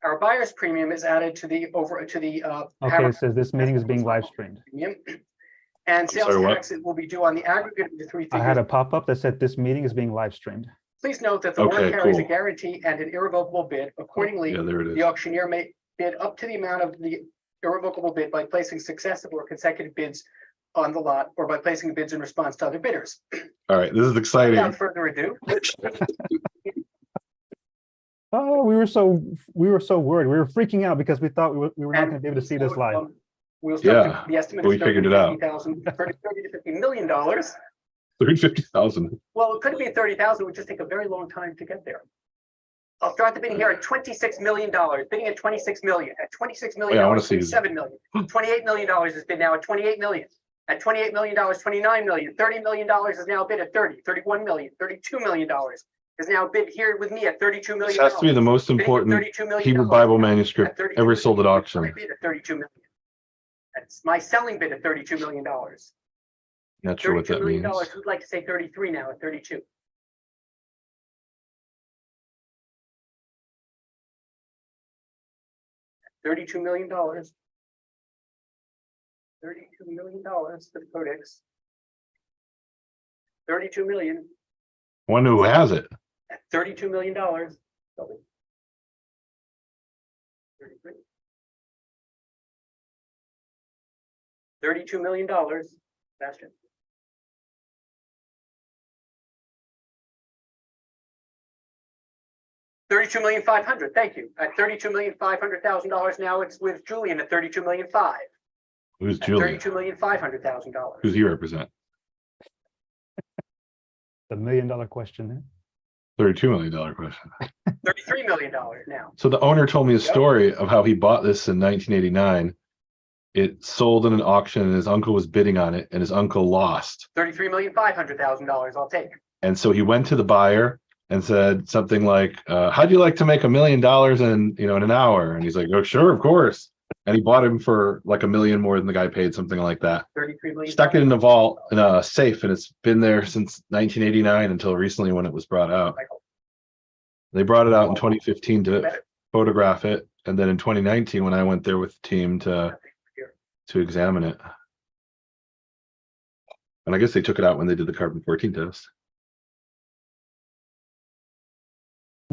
our buyer's premium is added to the Okay, it says this meeting is being live streamed. premium. And sales tax will be due on the aggregate of the three figures. I had a pop-up that said this meeting is being live streamed. Please note that the warrant carries a guarantee and an irrevocable bid. Accordingly, the auctioneer may bid up to the amount of the irrevocable bid by placing successive or consecutive bids on the lot or by placing bids in response to other bidders. All right, this is exciting. Without further ado. Oh, we were so worried. We were freaking out because we thought we were not going to be able to see this live. Yeah, the estimate we figured it out. $30 to $50 million. 350,000. Well, it could be 30,000. It would just take a very long time to get there. I'll start the bidding here at $26 million. Bidding at $26 million. At $26 million, I want to see $7 million. $28 million is bid now at $28 million. At $28 million, $29 million. $30 million is now bid at 30. $31 million. $32 million is now bid here with me at $32 million. This has to be the most important Hebrew Bible manuscript ever sold at auction. Bid at $32 million. That's my selling bid at $32 million. Not sure what that means. Who'd like to say 33 now at 32? $32 million. $32 million for the Codex. 32 million. Wonder who has it. At $32 million. 33. $32 million. Bastion. $32,500,000. Thank you. At $32,500,000 now, it's with Julian at $32,500,000. Who's Julian? $32,500,000. Who's he represent? The $1 million question there. $32 million question. $33 million now. So the owner told me a story of how he bought this in 1989. It sold in an auction and his uncle was bidding on it and his uncle lost. $33,500,000 I'll take. And so he went to the buyer and said something like, how'd you like to make $1 million in an hour? And he's like, oh, sure, of course. And he bought him for like $1 million more than the guy paid, something like that. 33 million. Stuck it in a vault in a safe, and it's been there since 1989 until recently when it was brought out. They brought it out in 2015 to photograph it, and then in 2019 when I went there with the team to examine it. And I guess they took it out when they did the carbon-14 test.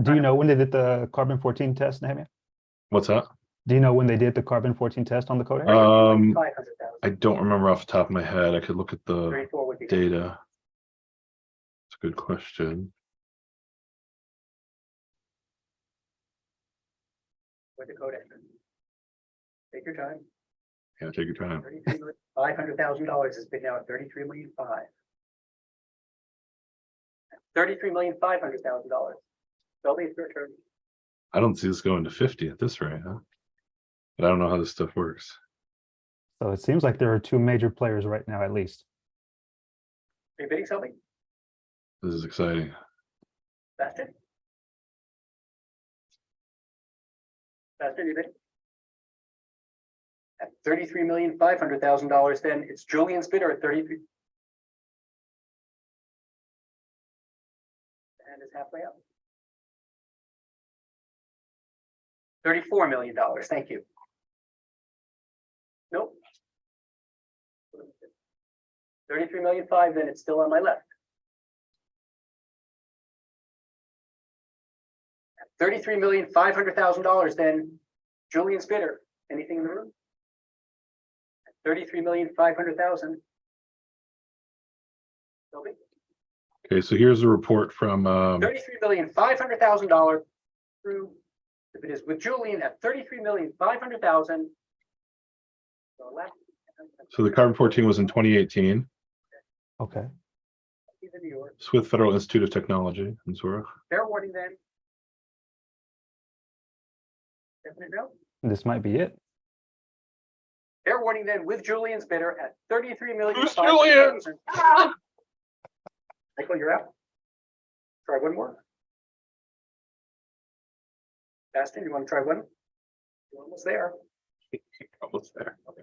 Do you know when they did the carbon-14 test, Nehemia? What's that? Do you know when they did the carbon-14 test on the Codex? I don't remember off the top of my head. I could look at the data. It's a good question. With the Codex. Take your time. Yeah, take your time. $500,000 has been now at $33,500,000. $33,500,000. Tell me it's your turn. I don't see this going to 50 at this rate, huh? But I don't know how this stuff works. So it seems like there are two major players right now, at least. Are you bidding something? This is exciting. Bastion? Bastion, you bidding? At $33,500,000, then it's Julian's bidder at 33. And it's halfway up. $34 million. Thank you. Nope. 33,500,000, then it's still on my left. At $33,500,000, then Julian's bidder. Anything in the room? At $33,500,000. Okay, so here's a report from $33,500,000 through, if it is with Julian at $33,500,000. So the carbon-14 was in 2018. Okay. Swiss Federal Institute of Technology in Zurich. Fair warning then. Definite no? This might be it. Fair warning then with Julian's bidder at $33,500,000. Who's Julian? Michael, you're out. Try one more. Bastion, you want to try one? You're almost there. Almost there. Okay.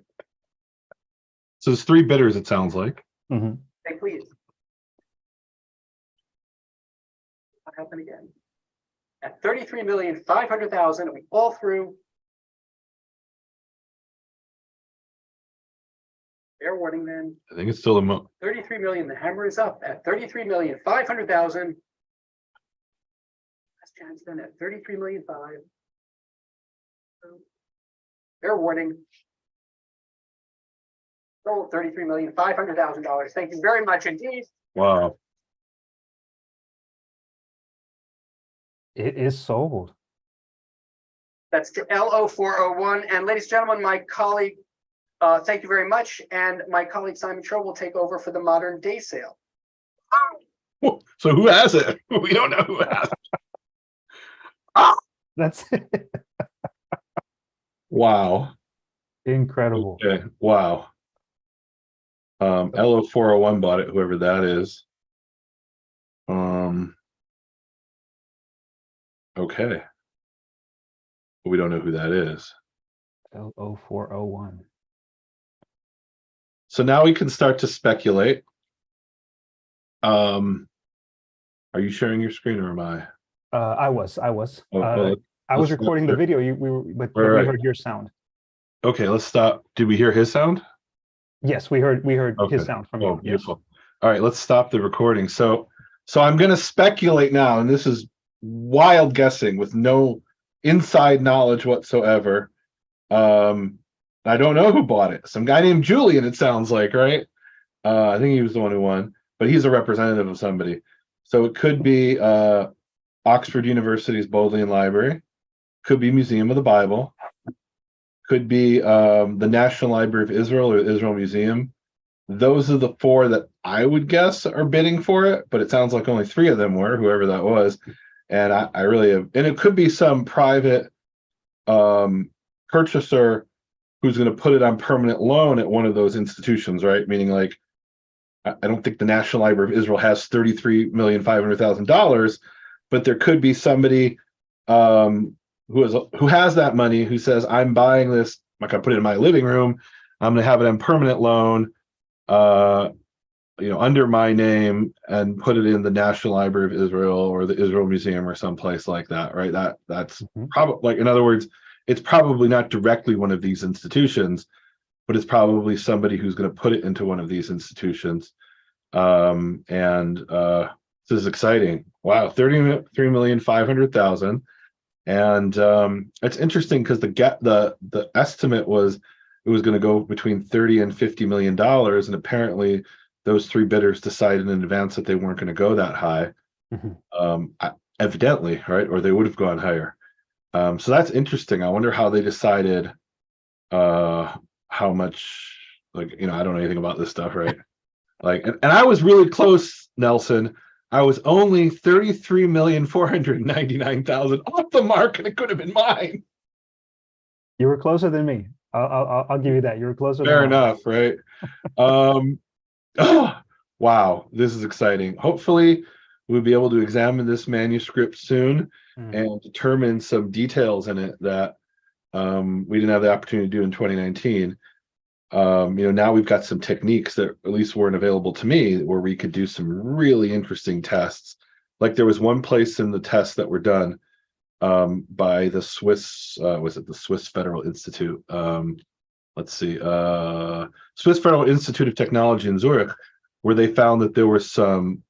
So there's three bidders, it sounds like. Mm-hmm. Say please. What happened again? at 33,500,000. And we fall through. Fair warning then. I think it's still a 33 million. The hammer is up at 33,500,000. Last chance then at 33,500,000. Fair warning. Sold $33,500,000. Thank you very much indeed. wow. It is sold. That's to LO401. And ladies and gentlemen, my colleague, thank you very much. And my colleague Simon Cho will take over for the modern day sale. So who has it? We don't know who has it. That's Wow. incredible. Okay. Wow. LO401 bought it, whoever that is. Okay. But we don't know who that is. LO401. So now we can start to speculate. Are you sharing your screen or am I? I was. Oh, well, I was let's recording the stop video. We were, but Right, we right. heard your sound. Okay, let's stop. Did we hear his sound? Yes, we heard Okay. his sound from you. Oh, Yes. beautiful. All right, let's stop the recording. So I'm going to speculate now, and this is wild guessing with no inside knowledge whatsoever. I don't know who bought it. Some guy named Julian, it sounds like, right? I think he was the one who won, but he's a representative of somebody. So it could be Oxford University's Bodleian Library, could be Museum of the Bible, could be the National Library of Israel or Israel Museum. Those are the four that I would guess are bidding for it, but it sounds like only three of them were, whoever that was. And I really have, and it could be some private purchaser who's going to put it on permanent loan at one of those institutions, right? Meaning, like, I don't think the National Library of Israel has $33,500,000, but there could be somebody who has that money who says, I'm buying this, I'm not going to put it in my living room, I'm going to have it on permanent loan, under my name and put it in the National Library of Israel or the Israel Museum or someplace like that, right? That's probably, like, in other words, it's probably not directly one of these institutions, but it's probably somebody who's going to put it into one of these institutions. This is exciting. Wow, 33,500,000. And it's interesting because the estimate was it was going to go between $30 and $50 million, and apparently those three bidders decided in advance that they weren't going to go that high. Evidently, right? Or they would have gone higher. So that's interesting. I wonder how they decided how much, like, I don't know anything about this stuff, right? Like, and I was really close, Nelson. I was only 33,499,000 off the mark, and it could have been mine. You were closer than me. I'll give you that. You were closer. Fair enough, right? Wow, this is exciting. Hopefully, we'll be able to examine this manuscript soon and determine some details in it that we didn't have the opportunity to do in 2019. Now we've got some techniques that at least weren't available to me where we could do some really interesting tests. Like there was one place in the tests that were done by the Swiss, was it the Swiss Federal Institute? Swiss Federal Institute of Technology in Zurich, where they found that there were some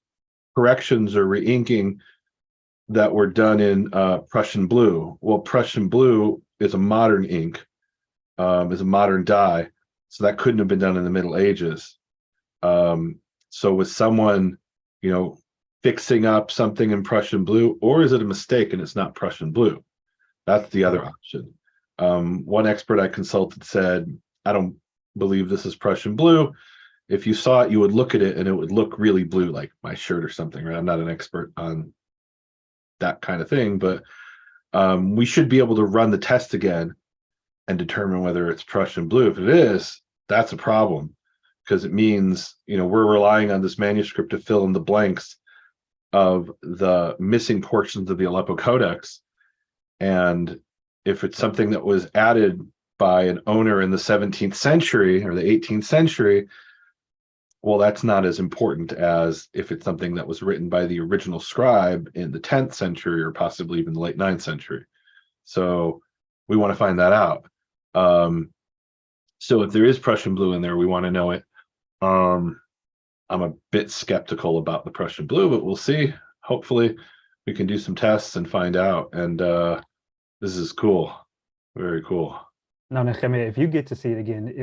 corrections or re-inking that were done in Prussian blue. Well, Prussian blue is a modern ink, is a modern dye. So that couldn't have been done in the Middle Ages. So was someone, fixing up something in Prussian blue, or is it a mistake and it's not Prussian blue? That's the other option. One expert I consulted said, I don't believe this is Prussian blue. If you saw it, you would look at it and it would look really blue, like my shirt or something, right? I'm not an expert on that kind of thing, but we should be able to run the test again and determine whether it's Prussian blue. If it is, that's a problem, because it means, we're relying on this manuscript to fill in the blanks of the missing portions of the Aleppo Codex. And if it's something that was added by an owner in the 17th century or the 18th century, Well, that's not as important as if it's something that was written by the original scribe in the 10th century or possibly even the late 9th century. So we want to find that out. So if there is Prussian blue in there, we want to know it. I'm a bit skeptical about the Prussian blue, but we'll see. Hopefully we can do some tests and find out. And this is cool. Very cool. Now, Nehemia, if you get to see it again,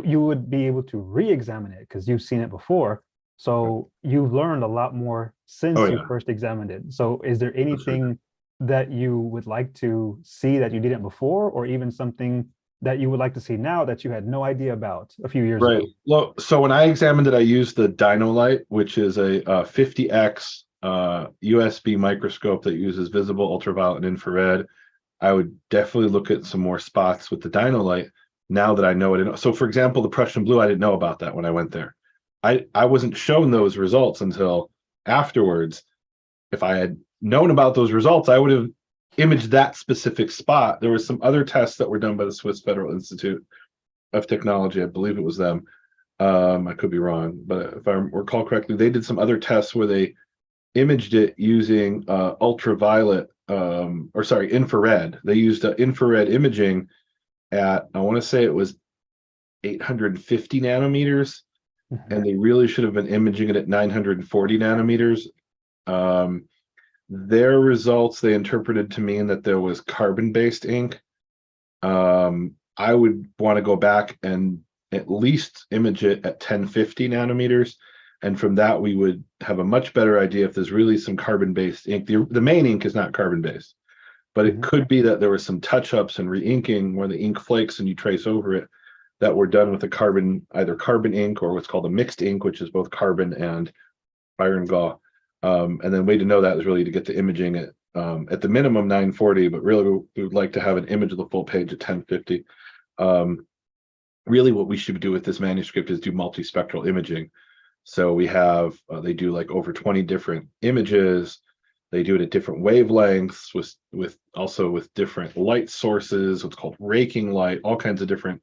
you would be able to re-examine it because you've seen it before. So you've learned a lot more since you first examined it. So is there anything that you would like to see that you didn't before, or even something that you would like to see now that you had no idea about a few years ago? Well, so when I examined it, I used the Dynolight, which is a 50x USB microscope that uses visible, ultraviolet, and infrared. I would definitely look at some more spots with the Dynolight now that I know it. So for example, the Prussian blue, I didn't know about that when I went there. I wasn't shown those results until afterwards. If I had known about those results, I would have imaged that specific spot. There was some other tests that were done by the Swiss Federal Institute of Technology. I believe it was them. I could be wrong, but if I recall correctly, they did some other tests where they imaged it using infrared. They used infrared imaging at, I want to say it was 850 nanometers, and they really should have been imaging it at 940 nanometers. Their results, they interpreted to mean that there was carbon-based ink. I would want to go back and at least image it at 1050 nanometers. And from that, we would have a much better idea if there's really some carbon-based ink. The main ink is not carbon-based, but it could be that there was some touch-ups and re-inking where the ink flakes and you trace over it that were done with either carbon ink or what's called a mixed ink, which is both carbon and iron gall. And then way to know that is really to get the imaging at the minimum 940, but really we would like to have an image of the full page at 1050. Really what we should do with this manuscript is do multispectral imaging. So we have, they do like over 20 different images. They do it at different wavelengths with different light sources, what's called raking light, all kinds of different,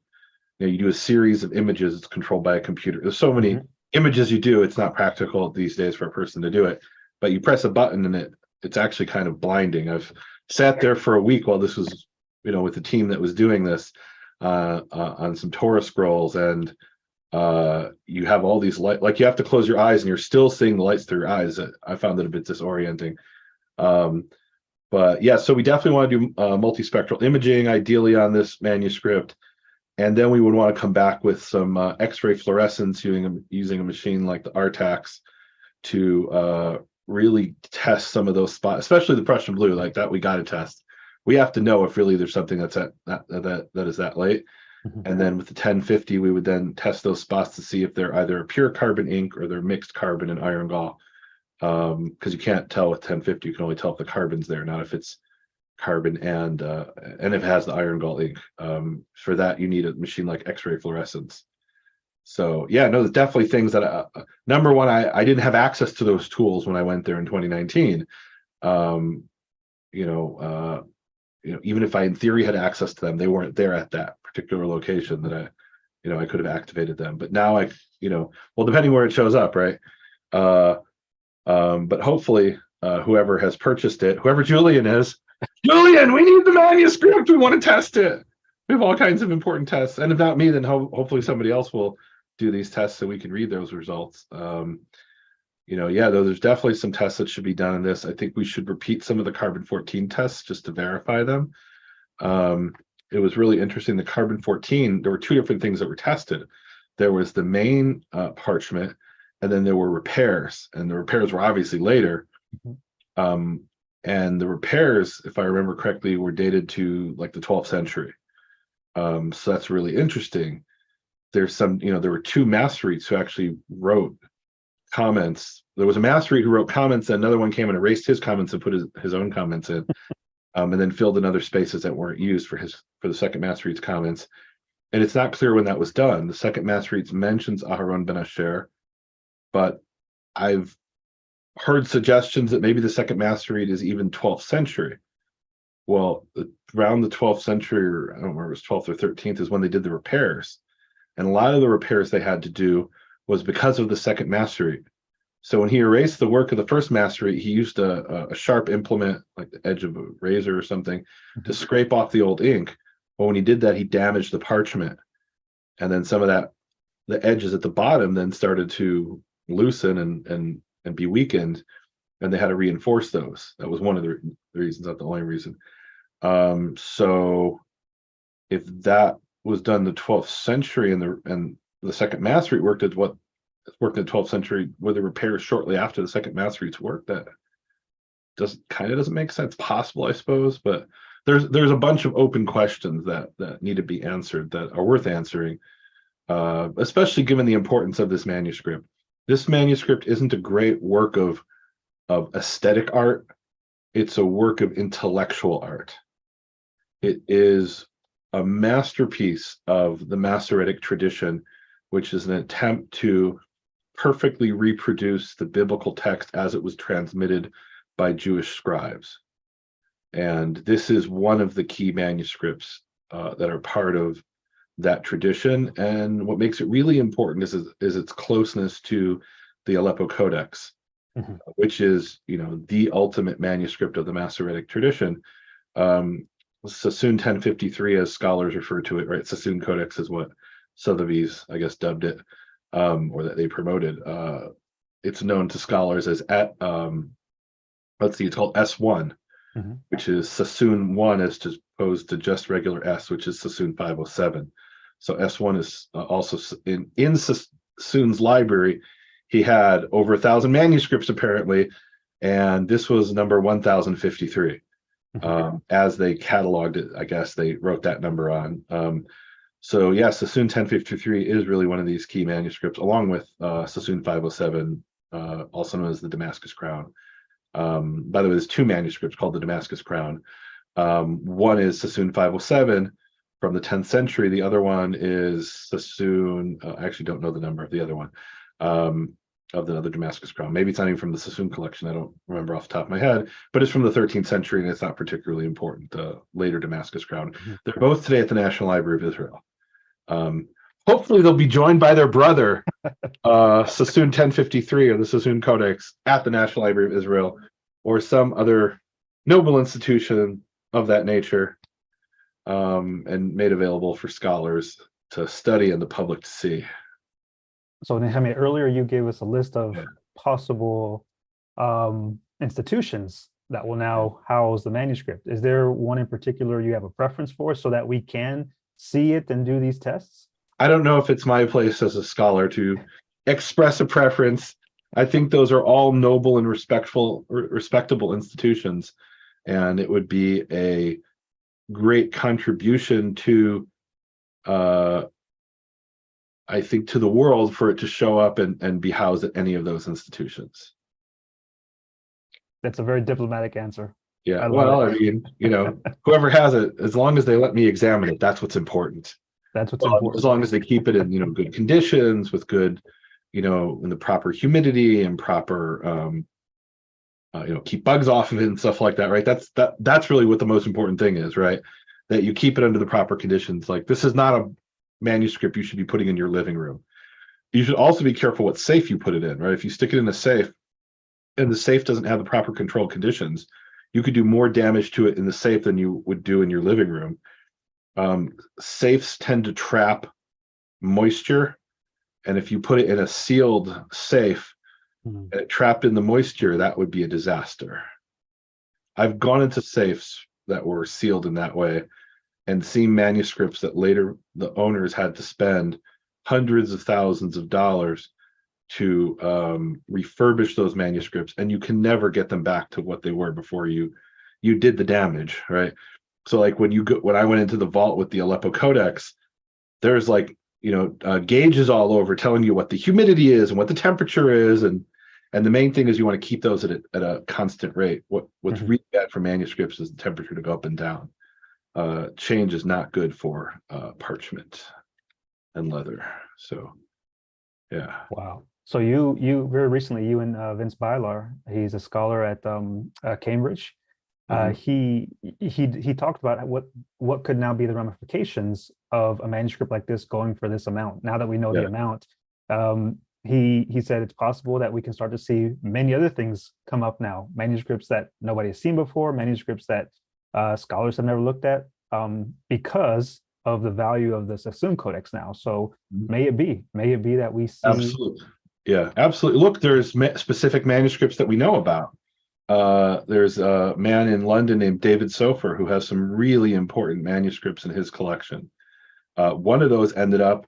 you do a series of images. It's controlled by a computer. There's so many images you do. It's not practical these days for a person to do it, but you press a button and it's actually kind of blinding. I've sat there for a week while this was, with the team that was doing this on some Torah scrolls, and you have all these light, like you have to close your eyes and you're still seeing the lights through your eyes. I found it a bit disorienting. But yeah, so we definitely want to do multispectral imaging, ideally on this manuscript. And then we would want to come back with some X-ray fluorescence using a machine like the RTAX to really test some of those spots, especially the Prussian blue, like that we got to test. We have to know if really there's something that's that is that late. And then with the 1050, we would then test those spots to see if they're either pure carbon ink or they're mixed carbon and iron gall. Because you can't tell with 1050, you can only tell if the carbon's there, not if it's carbon and if it has the iron gall ink. For that, you need a machine like X-ray fluorescence. So yeah, no, there's definitely things that number one, I didn't have access to those tools when I went there in 2019. Even if I in theory had access to them, they weren't there at that particular location that I could have activated them. But now well, depending where it shows up, right? But hopefully whoever has purchased it, whoever Julian is, Julian, we need the manuscript. We want to test it. We have all kinds of important tests. And if not me, then hopefully somebody else will do these tests so we can read those results. Yeah, though there's definitely some tests that should be done in this. I think we should repeat some of the carbon-14 tests just to verify them. It was really interesting. The carbon-14, there were two different things that were tested. There was the main parchment, and then there were repairs, and the repairs were obviously later. And the repairs, if I remember correctly, were dated to like the 12th century. So that's really interesting. There's there were two Masoretes who actually wrote comments. There was a Masorete who wrote comments, and another one came and erased his comments and put his own comments in, and then filled in other spaces that weren't used for the second Masorete's comments. And it's not clear when that was done. The second Masorete mentions Aharon ben Asher, but I've heard suggestions that maybe the second Masorete is even 12th century. Well, around the 12th century, or I don't remember, it was 12th or 13th, is when they did the repairs. And a lot of the repairs they had to do was because of the second mastery. So when he erased the work of the first mastery, he used a sharp implement, like the edge of a razor or something, to scrape off the old ink. But when he did that, he damaged the parchment. And then some of that, the edges at the bottom then started to loosen and be weakened, and they had to reinforce those. That was one of the reasons, not the only reason. So if that was done in the 12th century and the second mastery worked in the 12th century, where the repairs shortly after the second mastery's work, that doesn't make sense. Possible, I suppose, but there's a bunch of open questions that need to be answered, that are worth answering, especially given the importance of this manuscript. This manuscript isn't a great work of aesthetic art. It's a work of intellectual art. It is a masterpiece of the Masoretic tradition, which is an attempt to perfectly reproduce the biblical text as it was transmitted by Jewish scribes. And this is one of the key manuscripts that are part of that tradition. And what makes it really important is its closeness to the Aleppo Codex, which is, the ultimate manuscript of the Masoretic tradition. Sassoon 1053, as scholars refer to it, right? Sassoon Codex is what Sotheby's, I guess, dubbed it, or that they promoted. It's known to scholars as it's called S1, which is Sassoon 1 as opposed to just regular S, which is Sassoon 507. So S1 is also in Sassoon's library. He had over 1,000 manuscripts apparently, and this was number 1053. As they cataloged it, I guess they wrote that number on. So yes, Sassoon 1053 is really one of these key manuscripts, along with Sassoon 507, also known as the Damascus Crown. By the way, there's two manuscripts called the Damascus Crown. One is Sassoon 507 from the 10th century. The other one is Sassoon, I actually don't know the number of the other one, of the other Damascus Crown. Maybe it's not even from the Sassoon collection. I don't remember off the top of my head, but it's from the 13th century and it's not particularly important. The later Damascus Crown. They're both today at the National Library of Israel. Hopefully they'll be joined by their brother, Sassoon 1053 or the Sassoon Codex at the National Library of Israel, or some other noble institution of that nature, and made available for scholars to study and the public to see. So Nehemia, earlier you gave us a list of possible institutions that will now house the manuscript. Is there one in particular you have a preference for, so that we can see it and do these tests? I don't know if it's my place as a scholar to express a preference. I think those are all noble and respectable institutions, and it would be a great contribution to I think to the world for it to show up and be housed at any of those institutions. That's a very diplomatic answer. Yeah, I mean, whoever has it, as long as they let me examine it, that's what's important. That's what's important. As long as they keep it in, good conditions with good, in the proper humidity and proper, keep bugs off of it and stuff like that, right? That's really what the most important thing is, right? That you keep it under the proper conditions. Like, this is not a manuscript you should be putting in your living room. You should also be careful what safe you put it in, right? If you stick it in a safe and the safe doesn't have the proper control conditions, you could do more damage to it in the safe than you would do in your living room. Safes tend to trap moisture, and if you put it in a sealed safe and it trapped in the moisture, that would be a disaster. I've gone into safes that were sealed in that way and seen manuscripts that later the owners had to spend hundreds of thousands of dollars to refurbish those manuscripts, and you can never get them back to what they were before you did the damage, right? So like when I went into the vault with the Aleppo Codex, there's gauges all over telling you what the humidity is and what the temperature is, and the main thing is you want to keep those at a constant rate. What's really bad for manuscripts is the temperature to go up and down. Change is not good for parchment and leather. So, yeah. Wow. So you very recently, you and Vince Bylar, he's a scholar at Cambridge. He talked about what could now be the ramifications of a manuscript like this going for this amount. Now that we know the amount, he said it's possible that we can start to see many other things come up now, manuscripts that nobody has seen before, manuscripts that scholars have never looked at, because of the value of the Sassoon Codex now. So may it be that we see. Absolutely. Yeah, absolutely. Look, there's specific manuscripts that we know about. There's a man in London named David Sofer who has some really important manuscripts in his collection. One of those ended up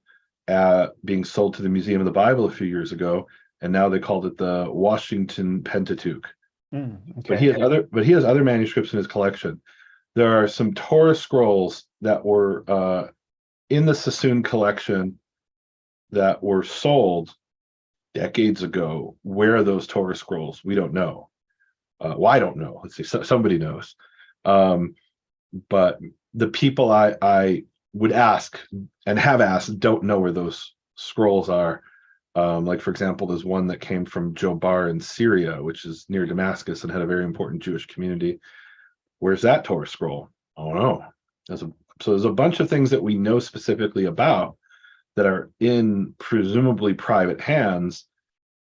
being sold to the Museum of the Bible a few years ago, and now they called it the Washington Pentateuch. Okay. But he has other manuscripts in his collection. There are some Torah scrolls that were in the Sassoon collection that were sold decades ago. Where are those Torah scrolls? We don't know. Well, I don't know. Let's see. Somebody knows. But the people I would ask and have asked don't know where those scrolls are. Like, for example, there's one that came from Jobar in Syria, which is near Damascus and had a very important Jewish community. Where's that Torah scroll? I don't know. So there's a bunch of things that we know specifically about that are in presumably private hands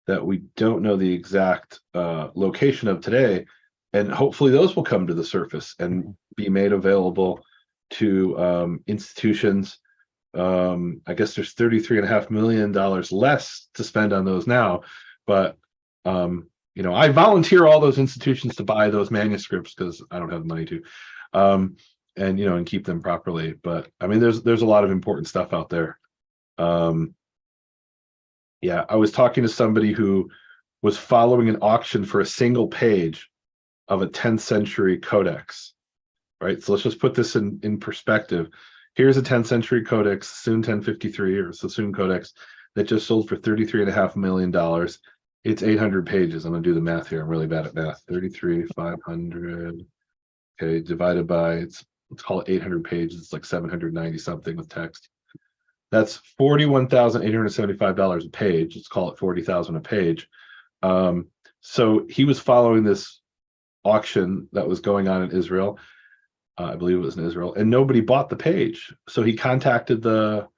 that we don't know the exact location of today. And hopefully those will come to the surface and be made available to institutions. I guess there's $33.5 million less to spend on those now, but I volunteer all those institutions to buy those manuscripts because I don't have the money to, and keep them properly. But I mean, there's a lot of important stuff out there. Yeah, I was talking to somebody who was following an auction for a single page of a 10th century codex, right? So let's just put this in perspective. Here's a 10th century codex, Sassoon 1053 or Sassoon Codex, that just sold for $33.5 million. It's 800 pages. I'm going to do the math here. I'm really bad at math. 33,500. Okay, divided by, let's call it 800 pages. It's like 790 something with text. That's $41,875 a page. Let's call it $40,000 a page. So he was following this auction that was going on in Israel. I believe it was in Israel, and nobody bought the page. So he contacted the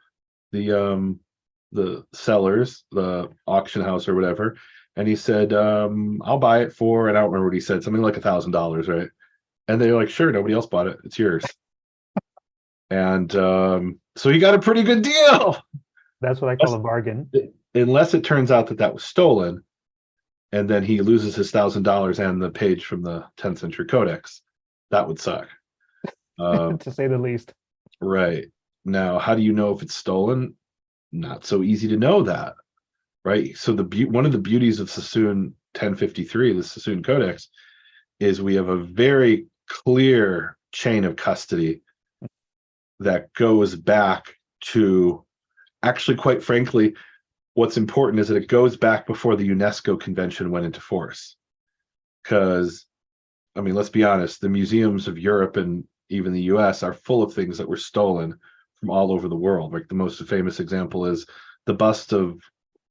sellers, the auction house or whatever, and he said, "I'll buy it for," and I don't remember what he said, something like $1,000, right? And they're like, "Sure, nobody else bought it. It's yours." And so he got a pretty good deal. That's what I call a bargain. Unless it turns out that was stolen, and then he loses his $1,000 and the page from the 10th century codex. That would suck. To say the least. Right. Now, how do you know if it's stolen? Not so easy to know that, right? So one of the beauties of Sassoon 1053, the Sassoon Codex, is we have a very clear chain of custody that goes back to, actually, quite frankly, what's important is that it goes back before the UNESCO convention went into force. Because, I mean, let's be honest, the museums of Europe and even the US are full of things that were stolen from all over the world. Like the most famous example is the bust of,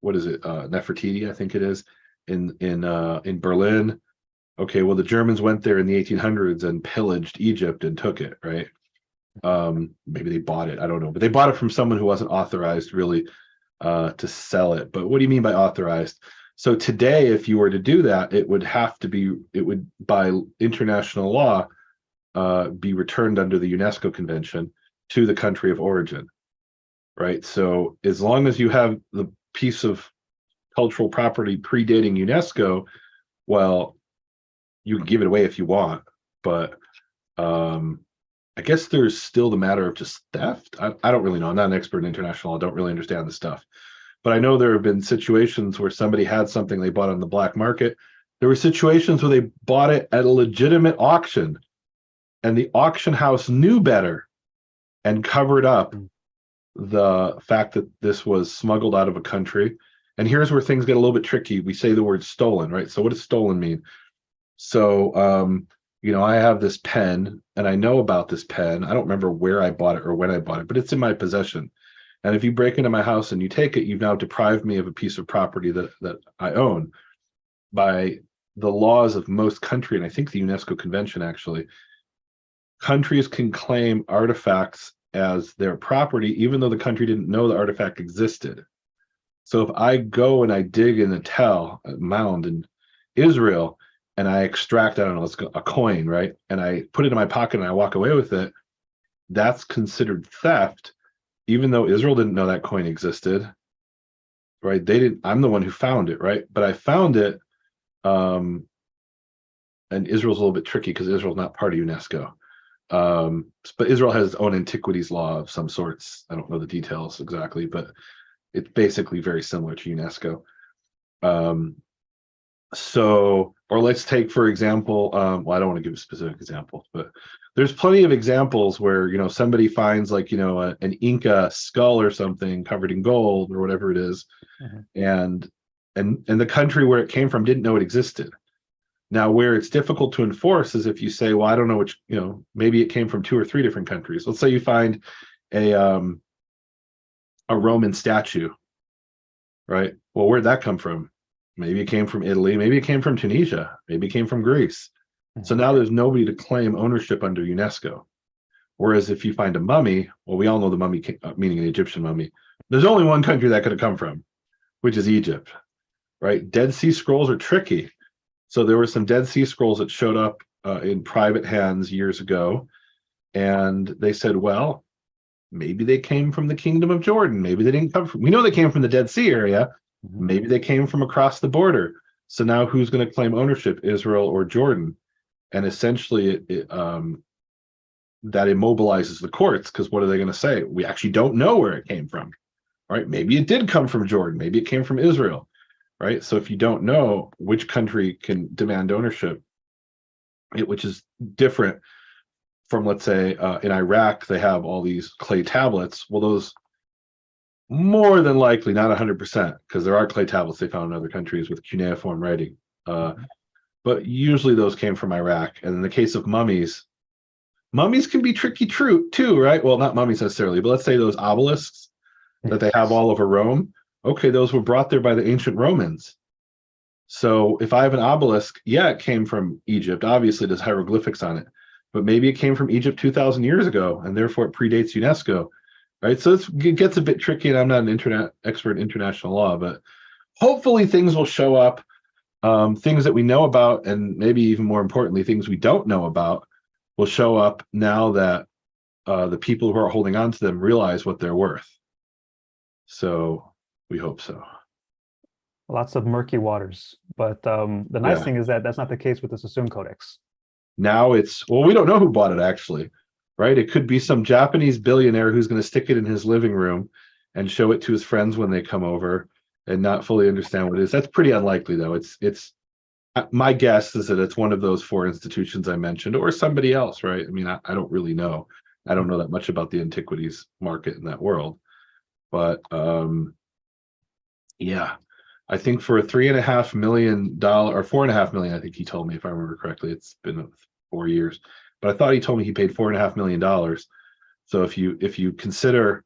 what is it, Nefertiti, I think it is, in Berlin. Okay, well, the Germans went there in the 1800s and pillaged Egypt and took it, right? Maybe they bought it, I don't know, but they bought it from someone who wasn't authorized really to sell it. But what do you mean by authorized? So today, if you were to do that, it would by international law be returned under the UNESCO convention to the country of origin, right? So as long as you have the piece of cultural property predating UNESCO, well, you can give it away if you want, but I guess there's still the matter of just theft. I don't really know. I'm not an expert in international law. I don't really understand this stuff. But I know there have been situations where somebody had something they bought on the black market. There were situations where they bought it at a legitimate auction, and the auction house knew better and covered up the fact that this was smuggled out of a country. And here's where things get a little bit tricky. We say the word stolen, right? So what does stolen mean? So, I have this pen and I know about this pen. I don't remember where I bought it or when I bought it, but it's in my possession. And if you break into my house and you take it, you've now deprived me of a piece of property that I own. By the laws of most countries, and I think the UNESCO convention actually, countries can claim artifacts as their property, even though the country didn't know the artifact existed. So if I go and I dig in the Tel mound in Israel and I extract, I don't know, a coin, right? And I put it in my pocket and I walk away with it, that's considered theft, even though Israel didn't know that coin existed, right? They didn't, I'm the one who found it, right? But I found it, and Israel's a little bit tricky because Israel's not part of UNESCO. But Israel has its own antiquities law of some sorts. I don't know the details exactly, but it's basically very similar to UNESCO. Or let's take, for example, well, I don't want to give a specific example, but there's plenty of examples where, you know, somebody finds like, you know, an Inca skull or something covered in gold or whatever it is. And the country where it came from didn't know it existed. Now, where it's difficult to enforce is if you say, well, I don't know which, you know, maybe it came from 2 or 3 different countries. Let's say you find a Roman statue, right? Well, where'd that come from? Maybe it came from Italy, maybe it came from Tunisia, maybe it came from Greece. So now there's nobody to claim ownership under UNESCO. Whereas if you find a mummy, well, we all know the mummy, meaning an Egyptian mummy, there's only one country that could have come from, which is Egypt, right? Dead Sea Scrolls are tricky. So there were some Dead Sea Scrolls that showed up in private hands years ago. And they said, well, maybe they came from the Kingdom of Jordan. Maybe they didn't come from, we know they came from the Dead Sea area. Maybe they came from across the border. So now who's going to claim ownership, Israel or Jordan? And essentially that immobilizes the courts, because what are they going to say? We actually don't know where it came from, right? Maybe it did come from Jordan. Maybe it came from Israel, right? So if you don't know which country can demand ownership, which is different from, let's say, in Iraq, they have all these clay tablets. Well, those more than likely, not 100%, because there are clay tablets they found in other countries with cuneiform writing. But usually those came from Iraq. And in the case of mummies can be tricky too, right? Well, not mummies necessarily, but let's say those obelisks that they have all over Rome. Okay, those were brought there by the ancient Romans. So if I have an obelisk, yeah, it came from Egypt. Obviously, there's hieroglyphics on it. But maybe it came from Egypt 2,000 years ago, and therefore it predates UNESCO. Right, so it gets a bit tricky, and I'm not an expert in international law, but hopefully things will show up, things that we know about, and maybe even more importantly, things we don't know about will show up now that the people who are holding on to them realize what they're worth. So we hope so. Lots of murky waters, but the nice thing is that that's not the case with the Sassoon Codex. Now well, we don't know who bought it actually. Right, it could be some Japanese billionaire who's going to stick it in his living room and show it to his friends when they come over and not fully understand what it is. That's pretty unlikely, though. It's my guess is that it's one of those 4 institutions I mentioned, or somebody else. Right? I mean, I don't really know. I don't know that much about the antiquities market in that world, but yeah, I think for a $3.5 million or $4.5 million, I think he told me, if I remember correctly, it's been 4 years. But I thought he told me he paid $4.5 million. So if you consider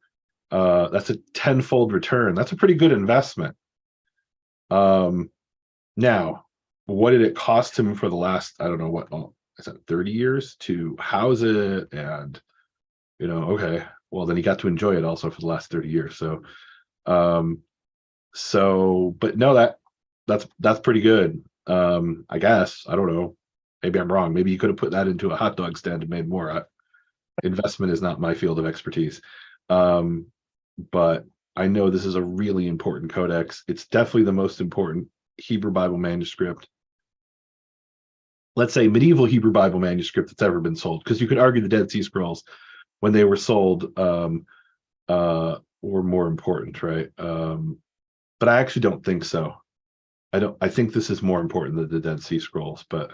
that's a 10-fold return, that's a pretty good investment. Now, what did it cost him for the last, I don't know what, is that 30 years to house it? And, you know, okay, well, then he got to enjoy it also for the last 30 years. So, but no, that's pretty good. I guess, I don't know. Maybe I'm wrong. Maybe you could have put that into a hot dog stand and made more. Investment is not my field of expertise. But I know this is a really important codex. It's definitely the most important Hebrew Bible manuscript. Let's say medieval Hebrew Bible manuscript that's ever been sold. Because you could argue the Dead Sea Scrolls, when they were sold, were more important, right? But I actually don't think so. I think this is more important than the Dead Sea Scrolls, but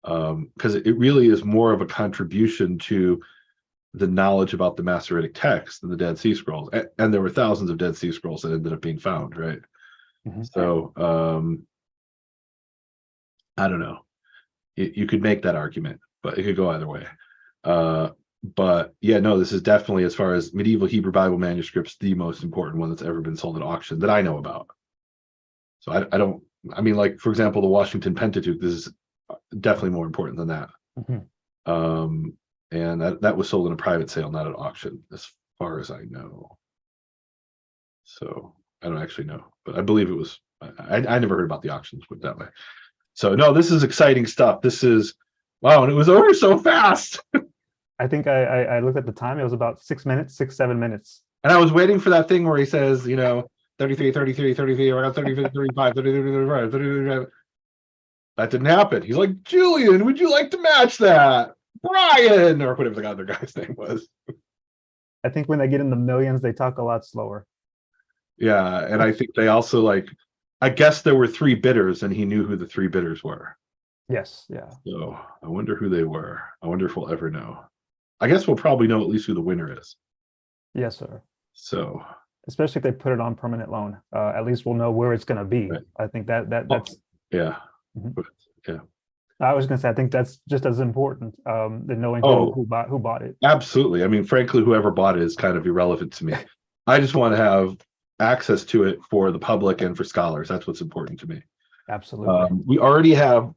because it really is more of a contribution to the knowledge about the Masoretic text than the Dead Sea Scrolls. And there were thousands of Dead Sea Scrolls that ended up being found, right? So I don't know. You could make that argument, but it could go either way. But yeah, no, this is definitely, as far as medieval Hebrew Bible manuscripts, the most important one that's ever been sold at auction that I know about. So I mean, like, for example, the Washington Pentateuch, this is definitely more important than that. And that was sold in a private sale, not at auction, as far as I know. So I don't actually know, but I believe it was. I never heard about the auctions, put it that way. So no, this is exciting stuff. This is wow, and it was over so fast. I think I looked at the time. It was about 6 minutes, 7 minutes. And I was waiting for that thing where he says, 33, 33, 33, or 33, 35, 33, 35, 35. That didn't happen. He's like, Julian, would you like to match that? Brian, or whatever the other guy's name was. I think when they get in the millions, they talk a lot slower. Yeah, and I think they also I guess there were 3 bidders, and he knew who the 3 bidders were. Yes, yeah. So I wonder who they were. I wonder if we'll ever know. I guess we'll probably know at least who the winner is. Yes, sir. So especially if they put it on permanent loan, at least we'll know where it's going to be. Right. I think that's yeah. Mm-hmm. Yeah. I was going to say I think that's just as important than knowing who bought it. Absolutely. I mean, frankly, whoever bought it is kind of irrelevant to me. I just want to have access to it for the public and for scholars. That's what's important to me. Absolutely. We already have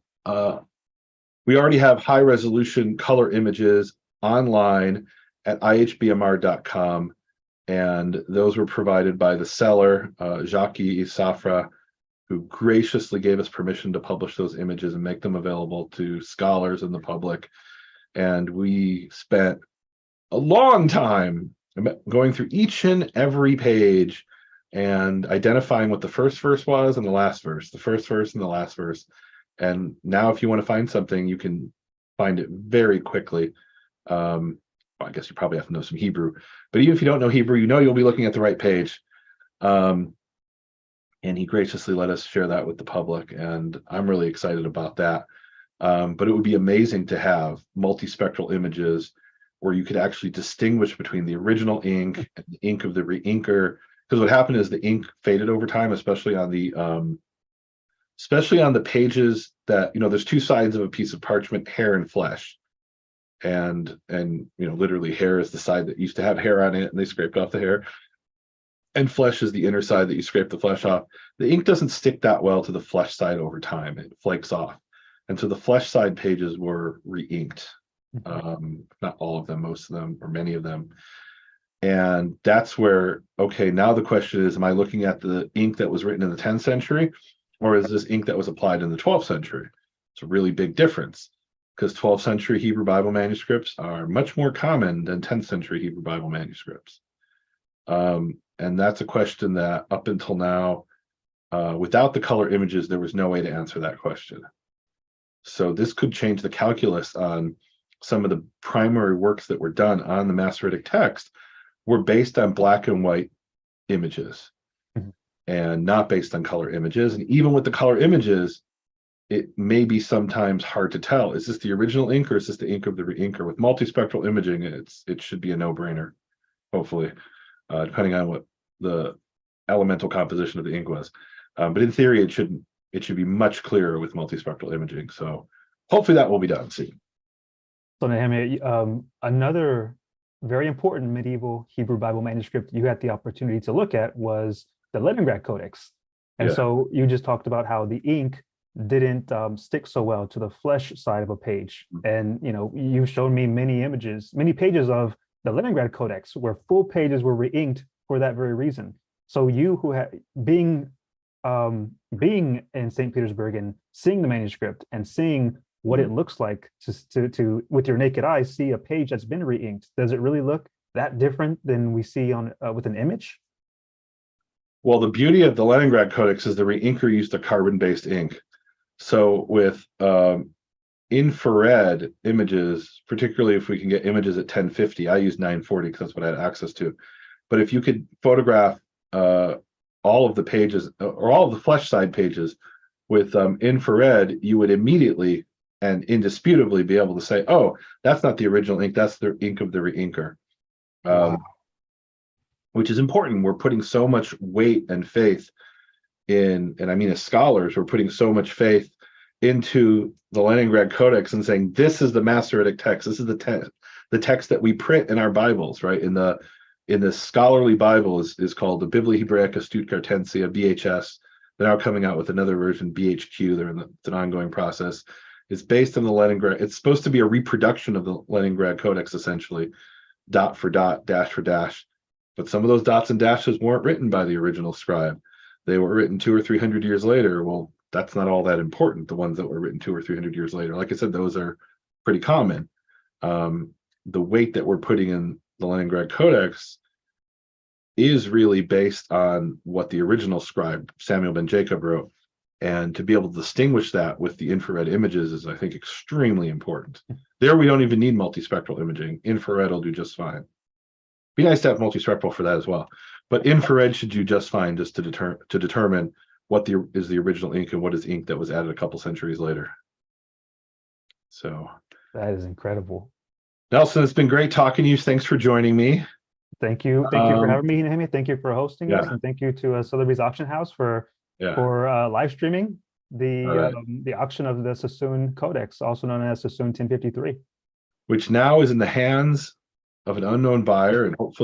high resolution color images online at ihbmr.com, and those were provided by the seller, Jacques Safra, who graciously gave us permission to publish those images and make them available to scholars and the public. And we spent a long time going through each and every page and identifying what the first verse was and the last verse, the first verse and the last verse. And now if you want to find something, you can find it very quickly. Well, I guess you probably have to know some Hebrew, but even if you don't know Hebrew, you'll be looking at the right page. And he graciously let us share that with the public, and I'm really excited about that. But it would be amazing to have multispectral images where you could actually distinguish between the original ink and the ink of the re-inker. Because what happened is the ink faded over time, especially on the pages that, there's 2 sides of a piece of parchment, hair and flesh. And literally hair is the side that used to have hair on it and they scraped off the hair. And flesh is the inner side that you scrape the flesh off. The ink doesn't stick that well to the flesh side over time. It flakes off. And so the flesh side pages were re-inked. Not all of them, most of them, or many of them. And that's where, okay, now the question is, am I looking at the ink that was written in the 10th century? Or is this ink that was applied in the 12th century? It's a really big difference, because 12th century Hebrew Bible manuscripts are much more common than 10th century Hebrew Bible manuscripts. And that's a question that up until now, without the color images, there was no way to answer that question. So this could change the calculus on some of the primary works that were done on the Masoretic text were based on black and white images and not based on color images. And even with the color images, it may be sometimes hard to tell. Is this the original ink or is this the ink of the re-inker? With multispectral imaging, it should be a no-brainer, hopefully, depending on what the elemental composition of the ink was. But in theory, it should be much clearer with multispectral imaging. So hopefully that will be done soon. So Nehemia, another very important medieval Hebrew Bible manuscript you had the opportunity to look at was the Leningrad Codex. And so you just talked about how the ink didn't stick so well to the flesh side of a page. And, you showed me many pages of the Leningrad Codex where full pages were re-inked for that very reason. So you who being in St. Petersburg and seeing the manuscript and seeing what it looks like to with your naked eye see a page that's been re-inked, does it really look that different than we see on with an image? Well, the beauty of the Leningrad Codex is the re-inker used a carbon-based ink. So with infrared images, particularly if we can get images at 1050, I use 940 because that's what I had access to. But if you could photograph all of the pages or all of the flesh side pages with infrared, you would immediately and indisputably be able to say, oh, that's not the original ink, that's the ink of the re-inker. Which is important. We're putting so much weight and faith in, and I mean as scholars, we're putting so much faith into the Leningrad Codex and saying, this is the Masoretic text, this is the text that we print in our Bibles, right? In the scholarly Bible is called the Biblia Hebraica Stuttgartensia, BHS. They're now coming out with another version, BHQ. It's an ongoing process. It's based on the Leningrad. It's supposed to be a reproduction of the Leningrad Codex, essentially, dot for dot, dash for dash. But some of those dots and dashes weren't written by the original scribe. They were written 200 or 300 years later. Well, that's not all that important. The ones that were written 200 or 300 years later, like I said, those are pretty common. The weight that we're putting in the Leningrad Codex is really based on what the original scribe, Samuel ben Jacob, wrote. And to be able to distinguish that with the infrared images is, I think, extremely important. There, we don't even need multispectral imaging. Infrared will do just fine. Be nice to have multispectral for that as well. But infrared should do just fine, just to determine what is the original ink and what is ink that was added a couple centuries later. So that is incredible. Nelson, it's been great talking to you. Thanks for joining me. Thank you for having me, Nehemia. Thank you for hosting us, and thank you to Sotheby's Auction House for live streaming the auction of the Sassoon Codex, also known as Sassoon 1053, which now is in the hands of an unknown buyer, and hopefully